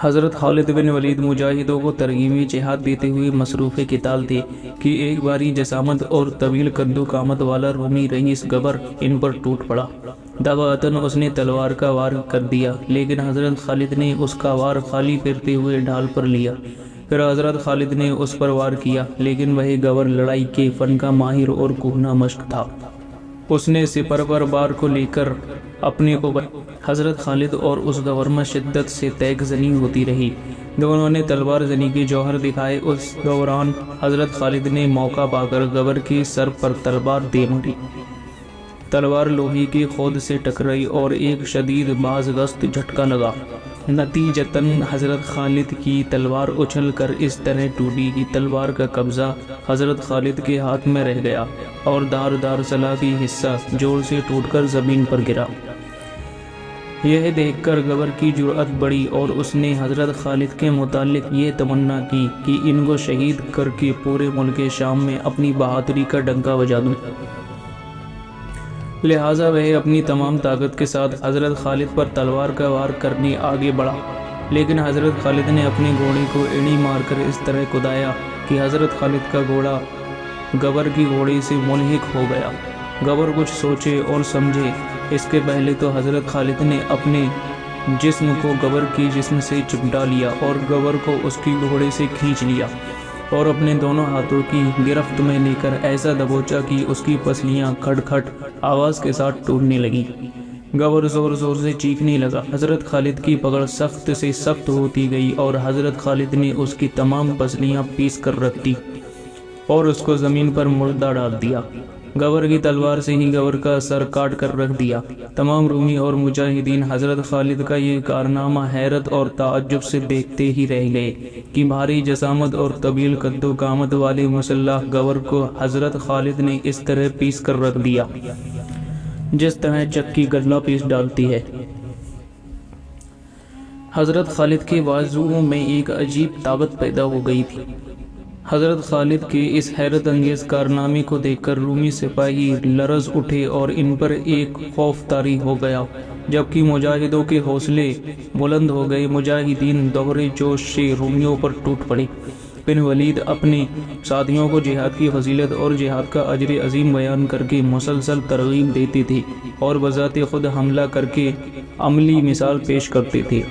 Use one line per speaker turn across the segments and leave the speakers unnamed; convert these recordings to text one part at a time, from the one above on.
حضرت خالد بن ولید مجاہدوں کو ترغیبی جہاد دیتے ہوئے مصروف قتال تھے کہ ایک باری جسامت اور طویل قد و قامت والا رومی رئیس گبر ان پر ٹوٹ پڑا۔ دفعتاً اس نے تلوار کا وار کر دیا، لیکن حضرت خالد نے اس کا وار خالی پھرتے ہوئے ڈھال پر لیا۔ پھر حضرت خالد نے اس پر وار کیا، لیکن وہی گبر لڑائی کے فن کا ماہر اور کہنہ مشق تھا۔ اس نے سپر پر بار کو لے کر اپنے کو حضرت خالد اور اس گبر میں شدت سے تیغ زنی ہوتی رہی۔ دونوں نے تلوار زنی کے جوہر دکھائے۔ اس دوران حضرت خالد نے موقع پا کر گبر کے سر پر تلوار دے ماری۔ تلوار لوہے کی خود سے ٹکرائی اور ایک شدید بازگشت جھٹکا لگا۔ نتیجتاً حضرت خالد کی تلوار اچھل کر اس طرح ٹوٹی کہ تلوار کا قبضہ حضرت خالد کے ہاتھ میں رہ گیا اور دار سلاخی حصہ زور سے ٹوٹ کر زمین پر گرا۔ یہ دیکھ کر گبر کی جرأت بڑھی اور اس نے حضرت خالد کے متعلق یہ تمنا کی کہ ان کو شہید کر کے پورے ملک شام میں اپنی بہادری کا ڈنکا بجا دوں۔ لہٰذا وہ اپنی تمام طاقت کے ساتھ حضرت خالد پر تلوار کا وار کرنے آگے بڑھا، لیکن حضرت خالد نے اپنے گھوڑے کو ایڑی مار کر اس طرح کودایا کہ حضرت خالد کا گھوڑا گبر کی گھوڑے سے ملحق ہو گیا۔ گبر کچھ سوچے اور سمجھے اس کے پہلے تو حضرت خالد نے اپنے جسم کو گبر کے جسم سے چمٹا لیا اور گبر کو اس کی گھوڑے سے کھینچ لیا اور اپنے دونوں ہاتھوں کی گرفت میں لے کر ایسا دبوچا کہ اس کی پسلیاں کھٹ کھٹ آواز کے ساتھ ٹوٹنے لگی۔ گبر زور زور سے چیخنے لگا۔ حضرت خالد کی پکڑ سخت سے سخت ہوتی گئی اور حضرت خالد نے اس کی تمام پسلیاں پیس کر رکھ دی اور اس کو زمین پر مردہ ڈال دیا۔ گبر کی تلوار سے ہی گبر کا سر کاٹ کر رکھ دیا۔ تمام رومی اور مجاہدین حضرت خالد کا یہ کارنامہ حیرت اور تعجب سے دیکھتے ہی رہ گئے کہ بھاری جسامت اور طویل قد و قامت والے مسلح گبر کو حضرت خالد نے اس طرح پیس کر رکھ دیا جس طرح چکی غلہ پیس ڈالتی ہے۔ حضرت خالد کے بازوؤں میں ایک عجیب طاقت پیدا ہو گئی تھی۔ حضرت خالد کے اس حیرت انگیز کارنامے کو دیکھ کر رومی سپاہی لرز اٹھے اور ان پر ایک خوف طاری ہو گیا، جبکہ مجاہدوں کے حوصلے بلند ہو گئے۔ مجاہدین دوہرے جوش سے رومیوں پر ٹوٹ پڑے۔ بن ولید اپنے ساتھیوں کو جہاد کی فضیلت اور جہاد کا اجر عظیم بیان کر کے مسلسل ترغیب دیتے تھے اور بذات خود حملہ کر کے عملی مثال پیش کرتے تھے۔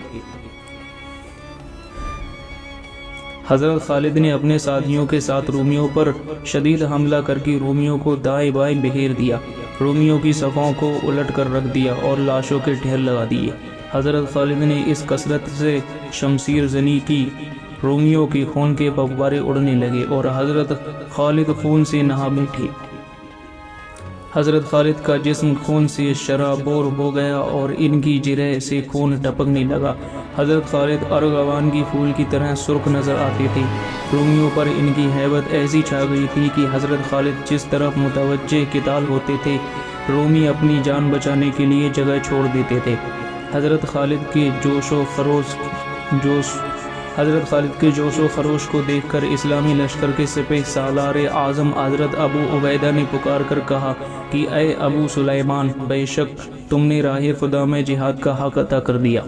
حضرت خالد نے اپنے ساتھیوں کے ساتھ رومیوں پر شدید حملہ کر کے رومیوں کو دائیں بائیں بکھیر دیا، رومیوں کی صفوں کو الٹ کر رکھ دیا اور لاشوں کے ڈھیر لگا دیے۔ حضرت خالد نے اس کثرت سے شمشیر زنی کی رومیوں کے خون کے فوارے اڑنے لگے اور حضرت خالد خون سے نہا بیٹھے۔ حضرت خالد کا جسم خون سے شرابور ہو گیا اور ان کی جرح سے خون ٹپکنے لگا۔ حضرت خالد ارغوان کی پھول کی طرح سرخ نظر آتے تھے۔ رومیوں پر ان کی ہیبت ایسی چھا گئی تھی کہ حضرت خالد جس طرف متوجہ قتال ہوتے تھے، رومی اپنی جان بچانے کے لیے جگہ چھوڑ دیتے تھے۔ حضرت خالد کے جوش و خروش کو دیکھ کر اسلامی لشکر کے سپہ سالار اعظم حضرت ابو عبیدہ نے پکار کر کہا کہ اے ابو سلیمان، بے شک تم نے راہ خدا میں جہاد کا حق عطا کر دیا۔